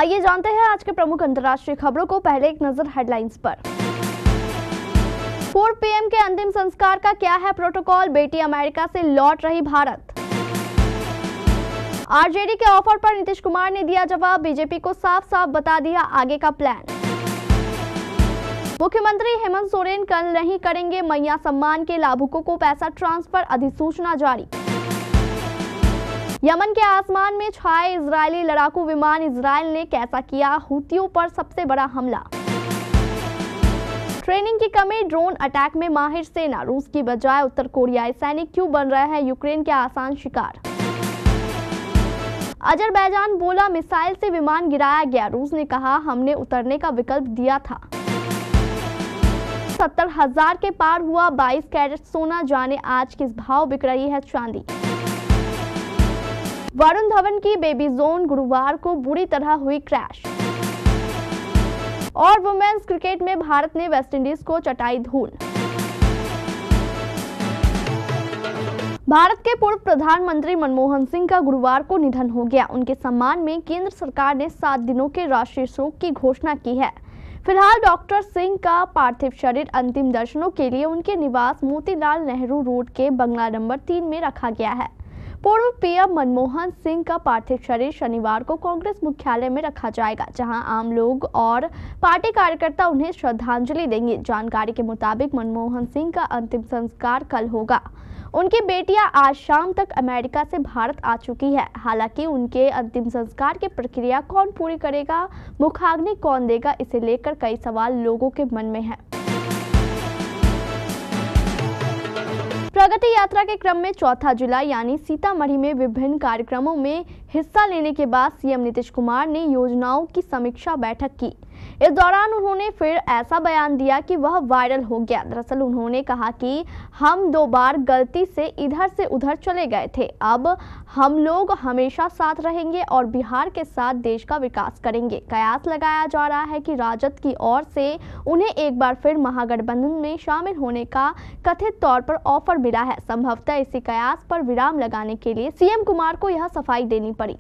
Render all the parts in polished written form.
आइए जानते हैं आज के प्रमुख अंतर्राष्ट्रीय खबरों को। पहले एक नजर हेडलाइंस पर। पूर्व पीएम के अंतिम संस्कार का क्या है प्रोटोकॉल, बेटी अमेरिका से लौट रही भारत। आरजेडी के ऑफर पर नीतीश कुमार ने दिया जवाब, बीजेपी को साफ साफ बता दिया आगे का प्लान। मुख्यमंत्री हेमंत सोरेन कल नहीं करेंगे मैया सम्मान के लाभुकों को पैसा ट्रांसफर, अधिसूचना जारी। यमन के आसमान में छाए इजरायली लड़ाकू विमान, इजरायल ने कैसा किया हूतियों पर सबसे बड़ा हमला। ट्रेनिंग की कमी, ड्रोन अटैक में माहिर सेना, रूस की बजाय उत्तर कोरियाई सैनिक क्यों बन रहे हैं यूक्रेन के आसान शिकार। अजरबैजान बोला मिसाइल से विमान गिराया गया, रूस ने कहा हमने उतरने का विकल्प दिया था। 70,000 के पार हुआ 22 कैरेट सोना, जाने आज किस भाव बिक रही है चांदी। वरुण धवन की बेबी जोन गुरुवार को बुरी तरह हुई क्रैश। और वुमेन्स क्रिकेट में भारत ने वेस्टइंडीज को चटाई धूल। भारत के पूर्व प्रधानमंत्री मनमोहन सिंह का गुरुवार को निधन हो गया। उनके सम्मान में केंद्र सरकार ने 7 दिनों के राष्ट्रीय शोक की घोषणा की है। फिलहाल डॉक्टर सिंह का पार्थिव शरीर अंतिम दर्शनों के लिए उनके निवास मोतीलाल नेहरू रोड के बंगला नंबर 3 में रखा गया है। पूर्व पीएम मनमोहन सिंह का पार्थिव शरीर शनिवार को कांग्रेस मुख्यालय में रखा जाएगा, जहां आम लोग और पार्टी कार्यकर्ता उन्हें श्रद्धांजलि देंगे। जानकारी के मुताबिक मनमोहन सिंह का अंतिम संस्कार कल होगा। उनकी बेटियां आज शाम तक अमेरिका से भारत आ चुकी है। हालांकि उनके अंतिम संस्कार की प्रक्रिया कौन पूरी करेगा, मुखाग्नि कौन देगा, इसे लेकर कई सवाल लोगों के मन में है। प्रगति यात्रा के क्रम में 4 जुलाई यानी सीतामढ़ी में विभिन्न कार्यक्रमों में हिस्सा लेने के बाद सीएम नीतीश कुमार ने योजनाओं की समीक्षा बैठक की। इस दौरान उन्होंने फिर ऐसा बयान दिया कि वह वायरल हो गया। दरअसल उन्होंने कहा कि हम 2 बार गलती से इधर से उधर चले गए थे, अब हम लोग हमेशा साथ रहेंगे और बिहार के साथ देश का विकास करेंगे। कयास लगाया जा रहा है कि राजद की ओर से उन्हें एक बार फिर महागठबंधन में शामिल होने का कथित तौर पर ऑफर मिला है। संभवतः इसी कयास पर विराम लगाने के लिए सीएम कुमार को यह सफाई देनी पड़ी।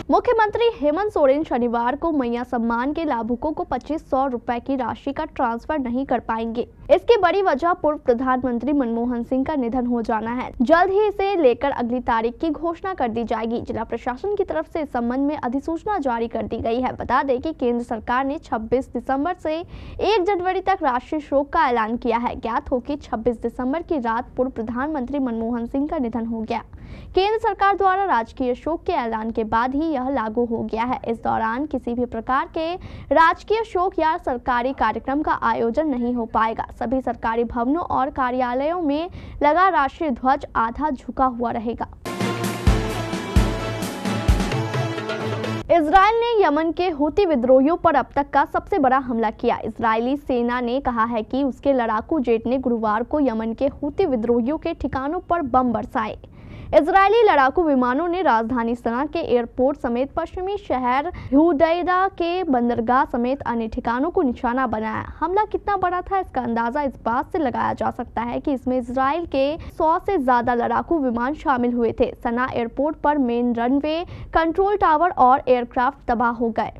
मुख्यमंत्री हेमंत सोरेन शनिवार को मैया सम्मान के लाभुकों को 2500 रुपए की राशि का ट्रांसफर नहीं कर पाएंगे। इसकी बड़ी वजह पूर्व प्रधानमंत्री मनमोहन सिंह का निधन हो जाना है। जल्द ही इसे लेकर अगली तारीख की घोषणा कर दी जाएगी। जिला प्रशासन की तरफ से इस संबंध में अधिसूचना जारी कर दी गई है। बता दें कि केंद्र सरकार ने 26 दिसंबर से 1 जनवरी तक राष्ट्रीय शोक का ऐलान किया है। ज्ञात हो कि 26 दिसंबर की रात पूर्व प्रधानमंत्री मनमोहन सिंह का निधन हो गया। केंद्र सरकार द्वारा राजकीय शोक के ऐलान के बाद ही यह लागू हो गया है। इस दौरान किसी भी प्रकार के राजकीय शोक या सरकारी कार्यक्रम का आयोजन नहीं हो पाएगा। सभी सरकारी भवनों और कार्यालयों में लगा राष्ट्रीय ध्वज आधा झुका हुआ रहेगा। इजरायल ने यमन के हूती विद्रोहियों पर अब तक का सबसे बड़ा हमला किया। इजरायली सेना ने कहा है कि उसके लड़ाकू जेट ने गुरुवार को यमन के हूती विद्रोहियों के ठिकानों पर बम बरसाए। इजरायली लड़ाकू विमानों ने राजधानी सना के एयरपोर्ट समेत पश्चिमी शहर हुदैदा के बंदरगाह समेत अन्य ठिकानों को निशाना बनाया। हमला कितना बड़ा था, इसका अंदाजा इस बात से लगाया जा सकता है कि इसमें इजरायल के 100 से ज्यादा लड़ाकू विमान शामिल हुए थे। सना एयरपोर्ट पर मेन रनवे, कंट्रोल टावर और एयरक्राफ्ट तबाह हो गए।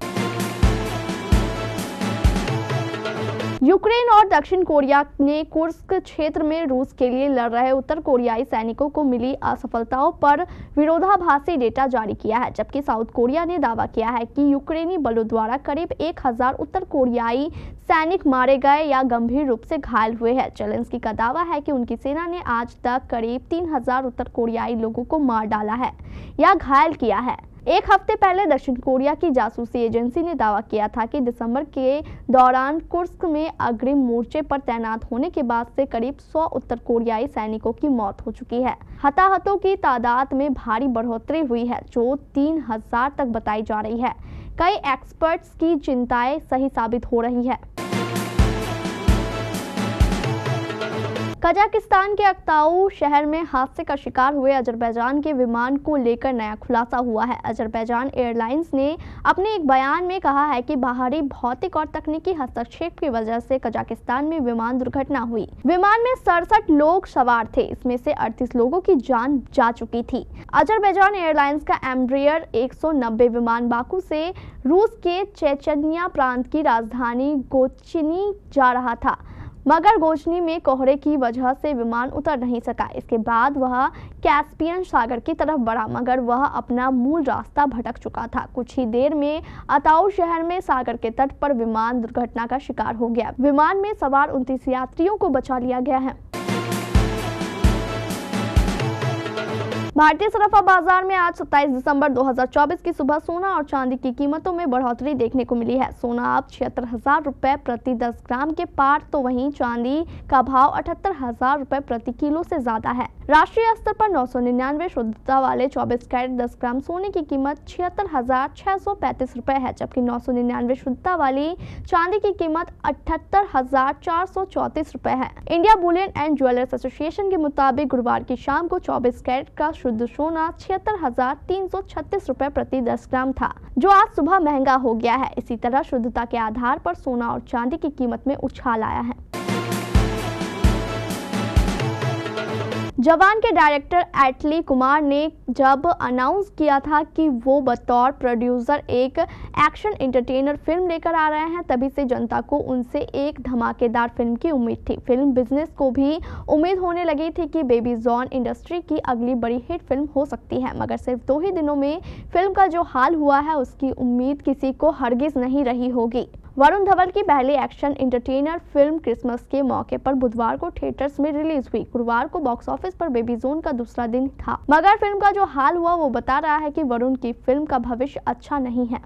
यूक्रेन और दक्षिण कोरिया ने कुर्स्क क्षेत्र में रूस के लिए लड़ रहे उत्तर कोरियाई सैनिकों को मिली असफलताओं पर विरोधाभासी डेटा जारी किया है, जबकि साउथ कोरिया ने दावा किया है कि यूक्रेनी बलों द्वारा करीब 1000 उत्तर कोरियाई सैनिक मारे गए या गंभीर रूप से घायल हुए हैं। जेलेंस्की का दावा है कि उनकी सेना ने आज तक करीब 3000 उत्तर कोरियाई लोगों को मार डाला है या घायल किया है। एक हफ्ते पहले दक्षिण कोरिया की जासूसी एजेंसी ने दावा किया था कि दिसंबर के दौरान कुर्स्क में अग्रिम मोर्चे पर तैनात होने के बाद से करीब 100 उत्तर कोरियाई सैनिकों की मौत हो चुकी है। हताहतों की तादाद में भारी बढ़ोतरी हुई है, जो 3000 तक बताई जा रही है। कई एक्सपर्ट्स की चिंताएं सही साबित हो रही है। कजाकिस्तान के अक्ताऊ शहर में हादसे का शिकार हुए अजरबैजान के विमान को लेकर नया खुलासा हुआ है। अजरबैजान एयरलाइंस ने अपने एक बयान में कहा है कि बाहरी भौतिक और तकनीकी हस्तक्षेप की वजह से कजाकिस्तान में विमान दुर्घटना हुई। विमान में 67 लोग सवार थे, इसमें से 38 लोगों की जान जा चुकी थी। अजरबैजान एयरलाइंस का एम्ब्रियर 190 विमान बाकू से रूस के चेचनिया प्रांत की राजधानी गोचनी जा रहा था, मगर गोचनी में कोहरे की वजह से विमान उतर नहीं सका। इसके बाद वह कैस्पियन सागर की तरफ बढ़ा, मगर वह अपना मूल रास्ता भटक चुका था। कुछ ही देर में अताऊ शहर में सागर के तट पर विमान दुर्घटना का शिकार हो गया। विमान में सवार 29 यात्रियों को बचा लिया गया है। भारतीय सराफा बाजार में आज 27 दिसंबर 2024 की सुबह सोना और चांदी की कीमतों में बढ़ोतरी देखने को मिली है। सोना अब 76,000 रुपए प्रति 10 ग्राम के पार, तो वहीं चांदी का भाव 78,000 रुपए प्रति किलो से ज्यादा है। राष्ट्रीय स्तर पर 999 शुद्धता वाले 24 कैरेट 10 ग्राम सोने की कीमत 76,635 रुपए है, जबकि 999 शुद्धता वाली चांदी की कीमत 78,434 रुपए है। India Boolean and jewellers association के मुताबिक गुरुवार की शाम को 24 कैरेट का शुद्ध सोना 76,336 रुपए प्रति 10 ग्राम था, जो आज सुबह महंगा हो गया है। इसी तरह शुद्धता के आधार पर सोना और चांदी की कीमत में उछाल आया है। जवान के डायरेक्टर एटली कुमार ने जब अनाउंस किया था कि वो बतौर प्रोड्यूसर एक एक्शन एंटरटेनर फिल्म लेकर आ रहे हैं, तभी से जनता को उनसे एक धमाकेदार फिल्म की उम्मीद थी। फिल्म बिजनेस को भी उम्मीद होने लगी थी कि बेबी जॉन इंडस्ट्री की अगली बड़ी हिट फिल्म हो सकती है, मगर सिर्फ 2 ही दिनों में फिल्म का जो हाल हुआ है उसकी उम्मीद किसी को हरगिज नहीं रही होगी। वरुण धवन की पहली एक्शन एंटरटेनर फिल्म क्रिसमस के मौके पर बुधवार को थिएटर्स में रिलीज हुई। गुरुवार को बॉक्स ऑफिस पर बेबी जोन का दूसरा दिन था, मगर फिल्म का जो हाल हुआ वो बता रहा है कि वरुण की फिल्म का भविष्य अच्छा नहीं है।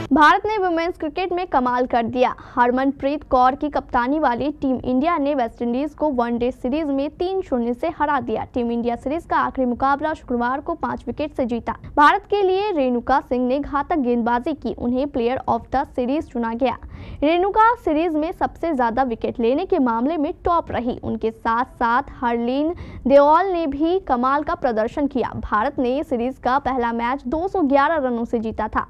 भारत ने वुमेन्स क्रिकेट में कमाल कर दिया। हरमनप्रीत कौर की कप्तानी वाली टीम इंडिया ने वेस्टइंडीज को वनडे सीरीज में 3-0 से हरा दिया। टीम इंडिया सीरीज का आखिरी मुकाबला शुक्रवार को 5 विकेट से जीता। भारत के लिए रेणुका सिंह ने घातक गेंदबाजी की, उन्हें प्लेयर ऑफ द सीरीज चुना गया। रेणुका सीरीज में सबसे ज्यादा विकेट लेने के मामले में टॉप रही। उनके साथ साथ हरलीन देओल ने भी कमाल का प्रदर्शन किया। भारत ने सीरीज का पहला मैच 211 रनों से जीता था,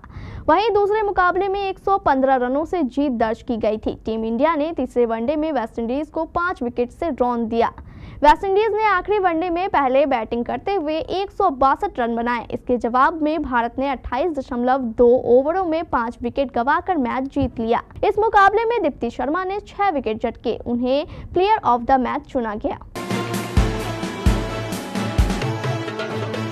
वहीं दूसरे मुकाबले में 115 रनों से जीत दर्ज की गई थी। टीम इंडिया ने तीसरे वनडे में वेस्टइंडीज को 5 विकेट से रौंद दिया। वेस्टइंडीज ने आखिरी वनडे में पहले बैटिंग करते हुए 162 रन बनाए। इसके जवाब में भारत ने 28.2 ओवरों में 5 विकेट गंवाकर मैच जीत लिया। इस मुकाबले में दीप्ति शर्मा ने 6 विकेट झटके, उन्हें प्लेयर ऑफ द मैच चुना गया।